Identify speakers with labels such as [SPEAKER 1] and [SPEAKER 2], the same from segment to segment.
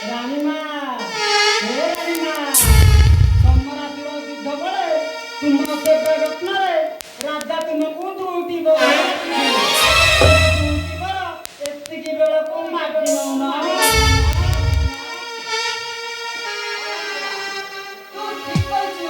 [SPEAKER 1] रानीमा हे रानीमा सम्राटीर युद्ध बळे तुम सेवा रत्नरे राजा तुमको दुटी दुटी बर एतिकी बेळको मागि नउना तू ठीक कहछु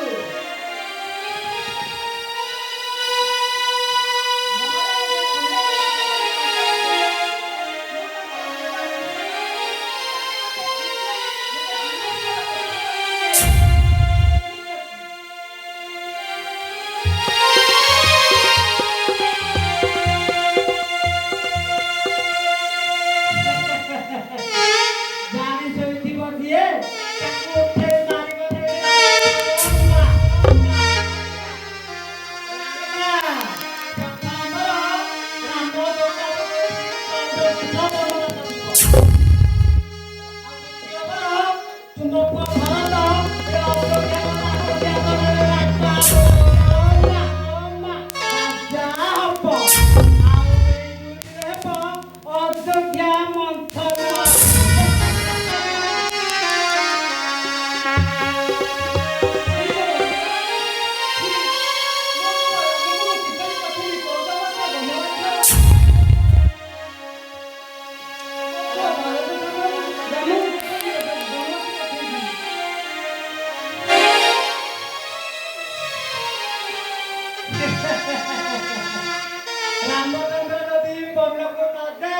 [SPEAKER 1] रामचंद्र नदी बबलको नदे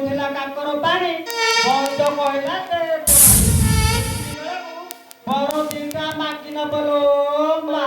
[SPEAKER 1] କହୁଥିଲା କାକର ପାଣି ବୈଦ କହିଲା ଯେ ବର ଦିଟା ମାଗି ନବ ଲୋ ମା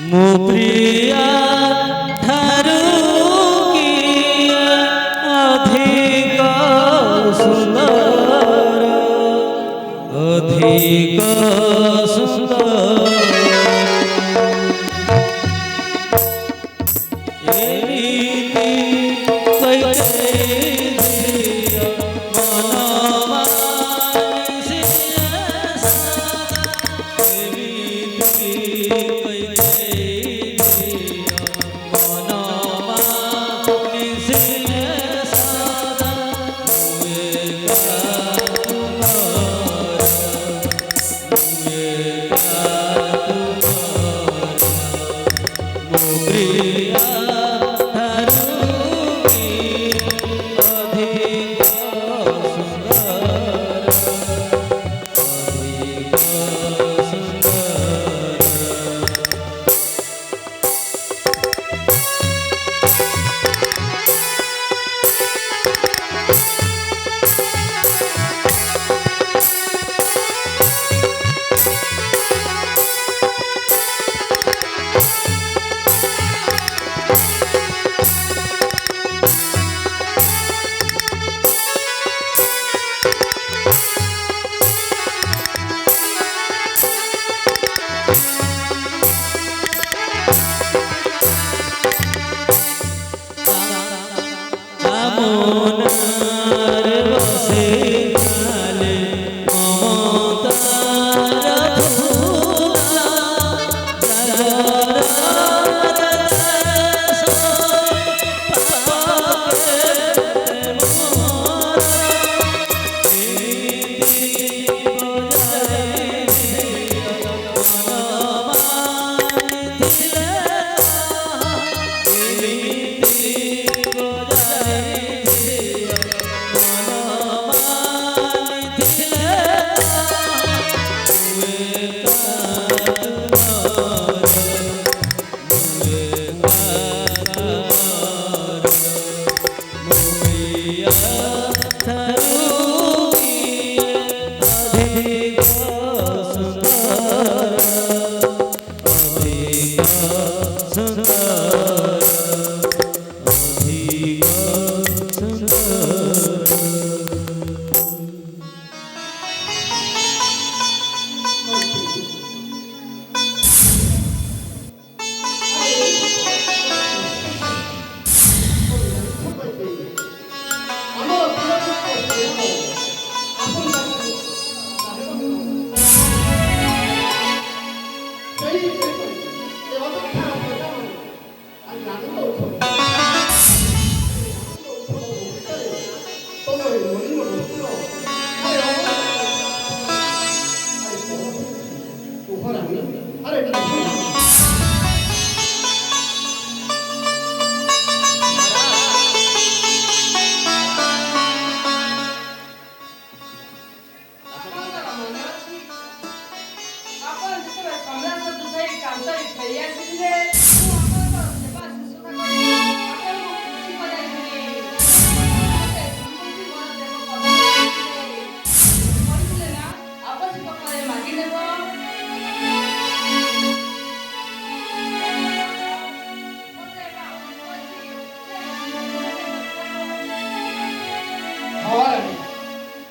[SPEAKER 2] प्रिया ठारू किया अधिक सुंदर अधिक सुंदर एमिति कैसे मनवा एमिति कैसे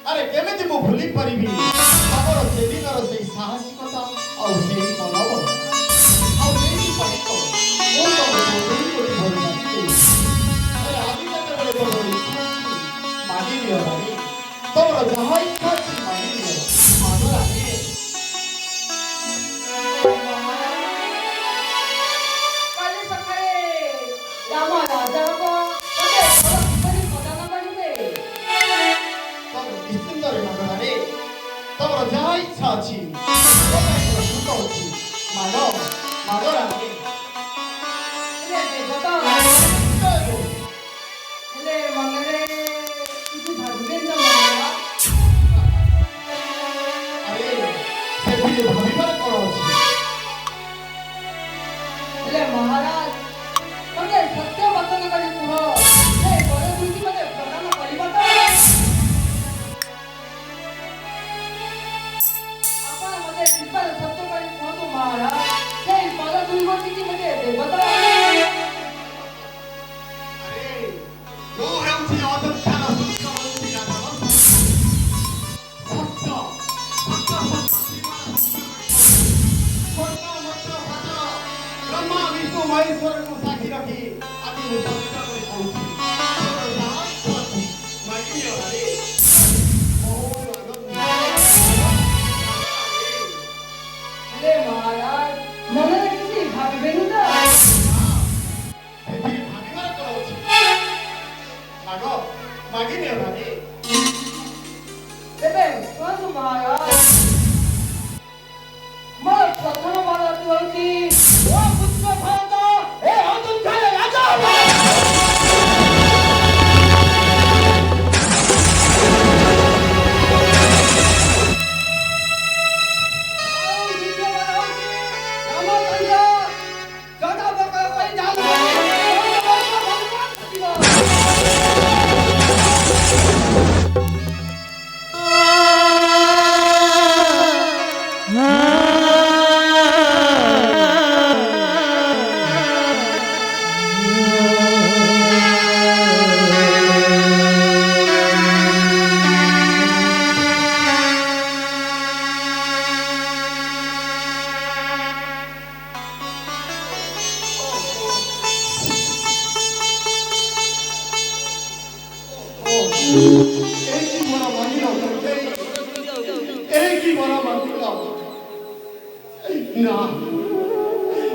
[SPEAKER 1] আরে কেমিতি মু ভুলি পারিবি আমার সেদিনর সেই সাহসিকতা আর সেই মনোবল আর সেই পরিক ও তো ভুলি কোটি ভরি নাচি আরে আদি যেতବେଳେ তোর ইচ্ছা মাগি দিও রানী তোর যাহা ইচ্ছা আছে মাগি দিও মাগো রানী
[SPEAKER 3] কালি সকালে রাম রাজা হব
[SPEAKER 1] ତମର ଯାହା ଇଚ୍ଛା ଅଛି ସୁତ ଅଛି ମାଗ ମାଗ ରାଣୀ
[SPEAKER 3] ହେଲେ ମନରେ କିଛି ଭାବିବେନି ତ
[SPEAKER 1] ଆରେ ସେଥିରେ ଭାବିବାର କ'ଣ ଅଛି
[SPEAKER 3] ହେଲେ ମହାରାଜ ମତେ ସତ୍ୟ ବଚନ କରି କୁହ ସେ ବର ଦୁଇଟି ମତେ ପ୍ରଦାନ କରିବ ତ ଆପଣ ମତେ କୃପାର ସତ୍ୟ କରି କୁହନ୍ତୁ ମହାରାଜ ସେଇ ବର ଦୁଇ ଗୋଟିକି ମତେ ଦେବ ତ
[SPEAKER 1] ମୁଁ ହେଉଛି ଅଦକ୍ଷାର ସୂର୍ଯ୍ୟବଂଶୀ ରାଜା ବ୍ରହ୍ମା ବିଷ୍ଣୁ ମହେଶ୍ୱରଙ୍କୁ ସାକ୍ଷୀ ରଖି ଆଜି ମୁଁ ସତ୍ୟ କରି କହୁଛି
[SPEAKER 3] ହେଲେ ମହାରାଜ ମନରେ କିଛି ଭାବିବେନି ତ
[SPEAKER 1] ସେଥିରେ ଭାବିବାର କ'ଣ ଅଛି ମାଗ ମାଗି ନିଅ ରାଣୀ
[SPEAKER 3] ତେବେ କୁହନ୍ତୁ ମହାରାଜ
[SPEAKER 1] ନା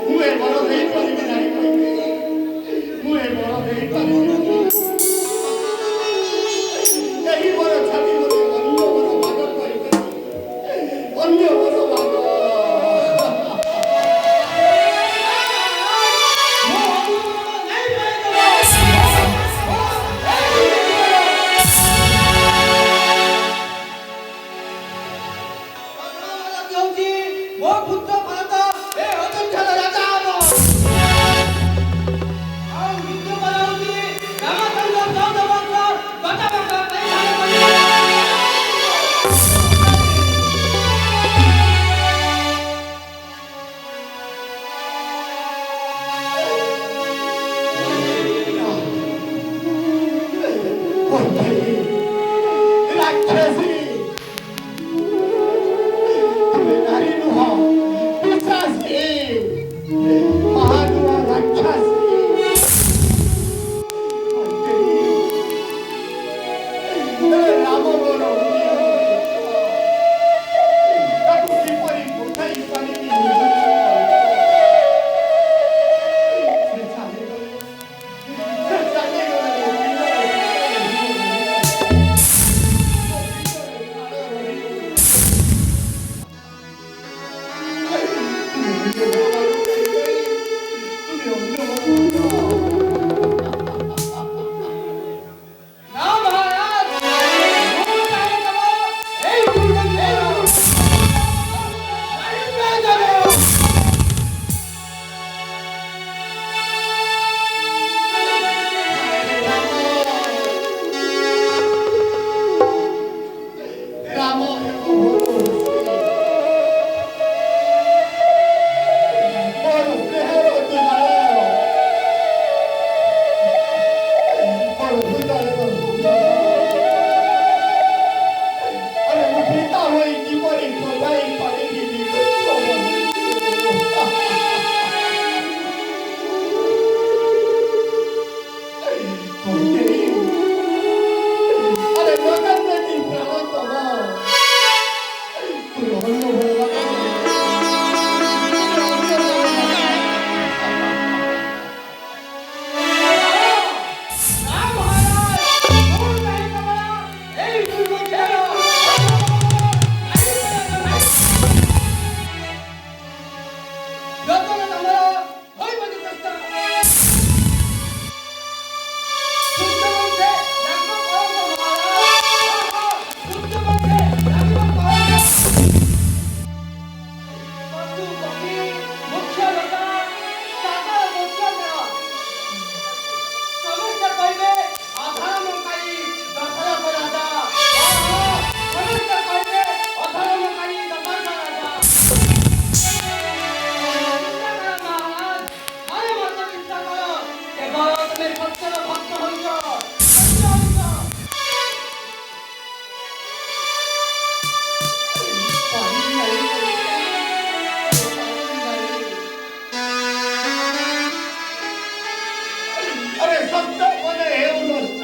[SPEAKER 1] ମୁଁ ଏ ବଡ଼ ହେଇପାରିବି ନାହିଁ କହିଲି ମୁଁ ଏ ବଡ଼ ହେଇପାରିବି ନାହିଁ ଏହି ବଡ଼ ଛାତି ମୋତେ ଅନ୍ୟ ବଡ଼ ଭାଗ କହିପାରିବି ଅନ୍ୟ ବଡ଼ ଭାଗ
[SPEAKER 3] ମୋ ପୁତ୍ର ଭାରତ ଏ ଅଯୋଧ୍ୟାର ରାଜା ହବ। ଆଉ ବିଦ୍ୟମାନ ହଉଛି ରାମଚନ୍ଦ୍ର 14 ବର୍ଷ ଗଜବନ୍ତ ପରିଧାନ କରିବେ।
[SPEAKER 1] ରାକ୍ଷସୀ ତୁମେ ନାରୀ ନୁହଁ ପିଶାଚୀ ମହାନୁଆ ରାକ୍ଷସୀ ରାମ ମୋର ତାକୁ କିପରି ପଠାଇ ପାରିବି ସେ ଚାଲିଗଲେ
[SPEAKER 3] ନା ମହାରାଜ ମୁଁ ଚାହିଁବ ଏଇ ଦୁର୍ଗନ୍ଧର
[SPEAKER 1] ରାମ ମୋର ସ୍ନେହର ଦୁଲାଳ ମୋର ହୃଦୟର ଆରେ ମୁଁ ପିତା ହୋଇ କିପରି ବଜାଇ ପାରିବି আরে জগন্নাথী প্রাণতম তুই অন্য ভগবান
[SPEAKER 3] ନା ମହାରାଜ ମୁଁ ଚାହିଁବ ଏଇ ଦୁର୍ଗନ୍ଧର ଯତନ ତମର ହୋଇବ ଚେଷ୍ଟା ସୂର୍ଯ୍ୟବଂଶେ ରାମ କଳଙ୍କ ମହାରାଜ ସୂର୍ଯ୍ୟବଂଶେ ରାମ କଳଙ୍କ ପଶୁ ପକ୍ଷୀ ମୁଖ୍ୟ ଲତା ସାଗର ଗୋଚର ସମସ୍ତେ କହିବେ ଅଧର୍ମକାରୀ ଦଶରଥ ରାଜା ସମସ୍ତେ କହିବେ ଅଧର୍ମକାରୀ ଦଶରଥ ରାଜା ଚିନ୍ତା କର ମହାରାଜ ଥରେ ମଧ୍ୟ ଚିନ୍ତା କର କେବଳ ତୁମେ ସତ୍ୟର ଭକ୍ତ ହୋଇଛ ସତ୍ୟ ହୋଇଛ
[SPEAKER 1] আরে সত্য বলে হেউ নষ্ট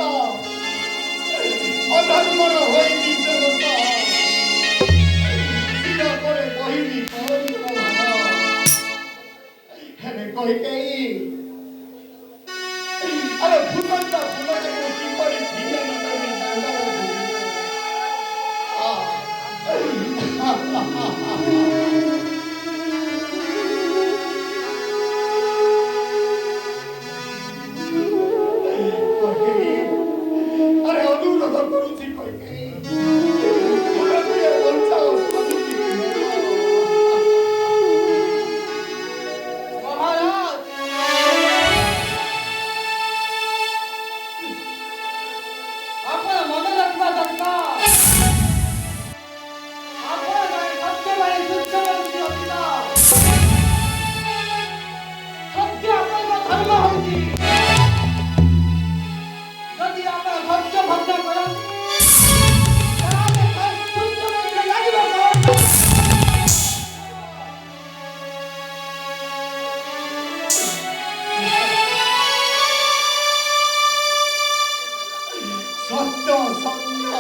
[SPEAKER 1] অধর্মর হইবি জগত চির করে বহিবি পরন্ত ভাব হেনে কহিতেই আরে ফুটন্ত ফুলটাকে কিপরি ফিরে নিতামি দাণ্ডার আরে অনুরোধ করুছি কইকে ফুল দিয়ে বঞ্চাও
[SPEAKER 3] মহারাজ ଆପଣ ମନେ ରଖିବା ଦରକାର ଆପଣ ଜଣେ ସତ୍ୟବାଦୀ ସୂର୍ଯ୍ୟବଂଶୀ ଅଭିନେତା ସତ୍ୟ ଆପଣଙ୍କ ଧର୍ମ ହେଉଛି ଯଦି ଆପଣ ସତ୍ୟ ଭଙ୍ଗ କରନ୍ତି ତାହେଲେ ସୂର୍ଯ୍ୟବଂଶୀ ଲାଗିବ କଣ?
[SPEAKER 1] সত্য সত্য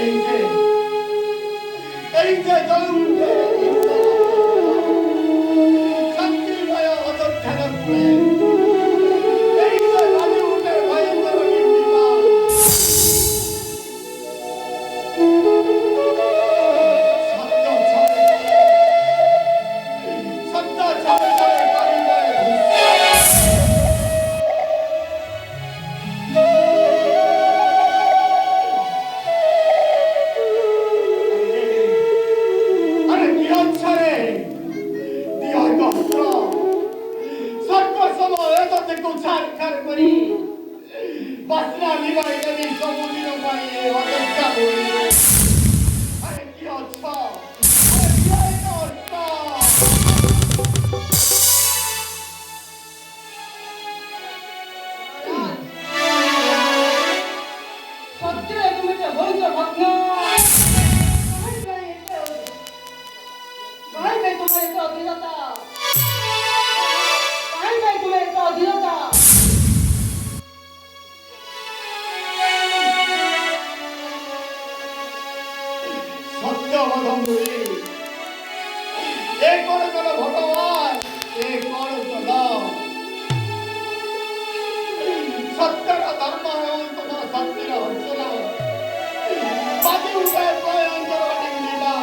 [SPEAKER 1] এই যে 이제 젊은데 상길가여 어떻다는 꿈에 이제 많이 운대 과연거럽입니다. 삼자 차례차례 빠진 거에 아니 니한 차례 니가 이거 하더라 섞어서 애도 듣고 잘가는 거니 마스나 니가 이거니 써보지는 바에 어떻게 보이 아니 니가 쳐 아니 니가 이거 없어
[SPEAKER 3] সত্যিই তুমি তো বলছো ভগ্ন কাই ভাই তোমার এত অধীরতা কাই ভাই তোমার এত অধীরতা
[SPEAKER 1] সত্যবদম্বরী এ করে চলো ভগবান এ করে চলো সত্যর ধর্ম এবং তোমার সত্যের হচ্ছিল বাকি উপায় প্রয়োজন অনেকটা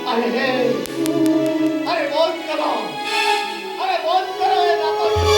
[SPEAKER 1] আরে হে আরে বন্ধ করো এ নাটক
[SPEAKER 3] আরে মাথারা মাথারা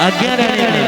[SPEAKER 2] आज्ञा राणी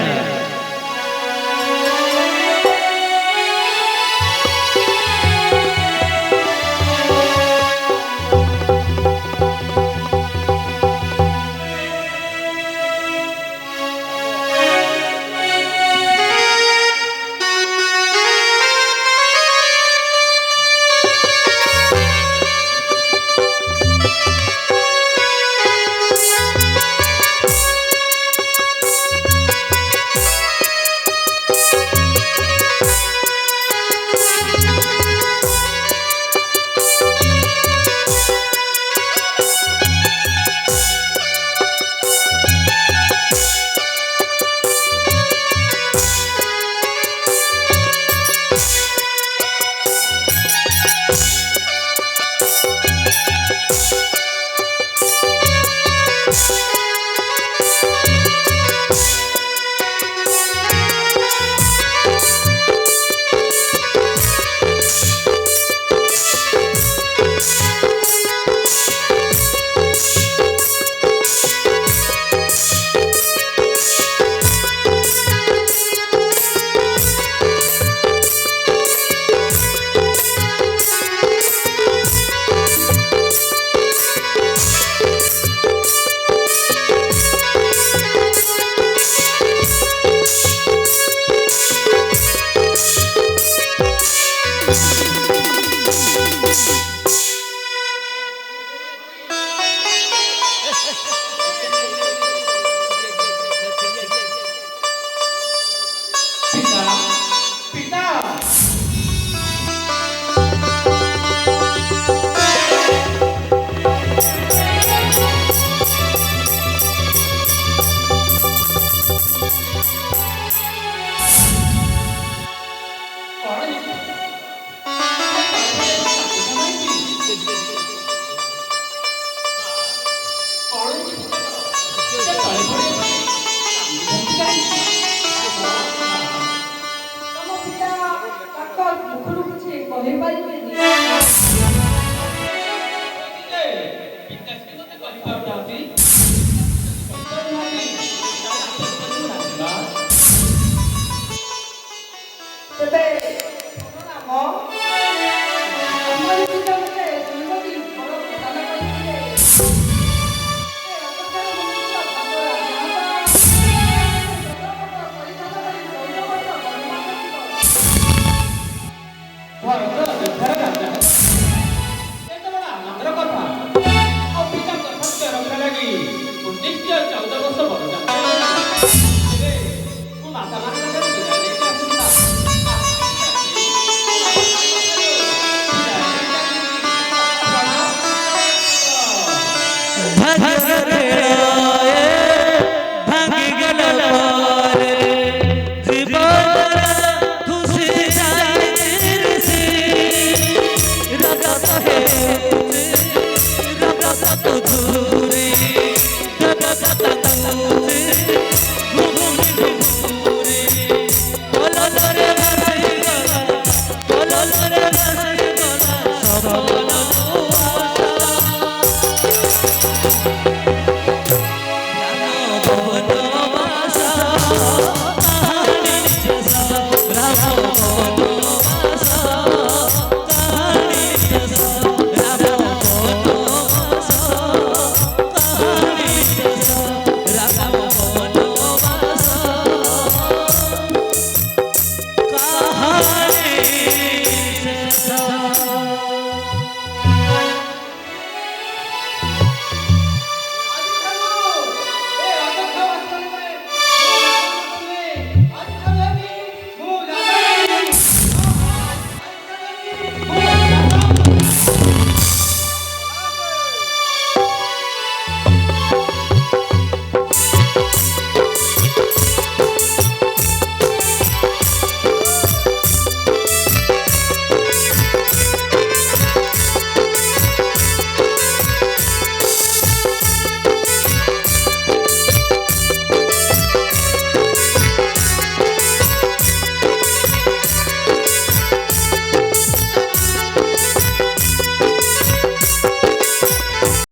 [SPEAKER 3] ତମ ପିତା ତାଙ୍କ ମୁଖରୁ କିଛି କହିପାରିବେନି ଭରତ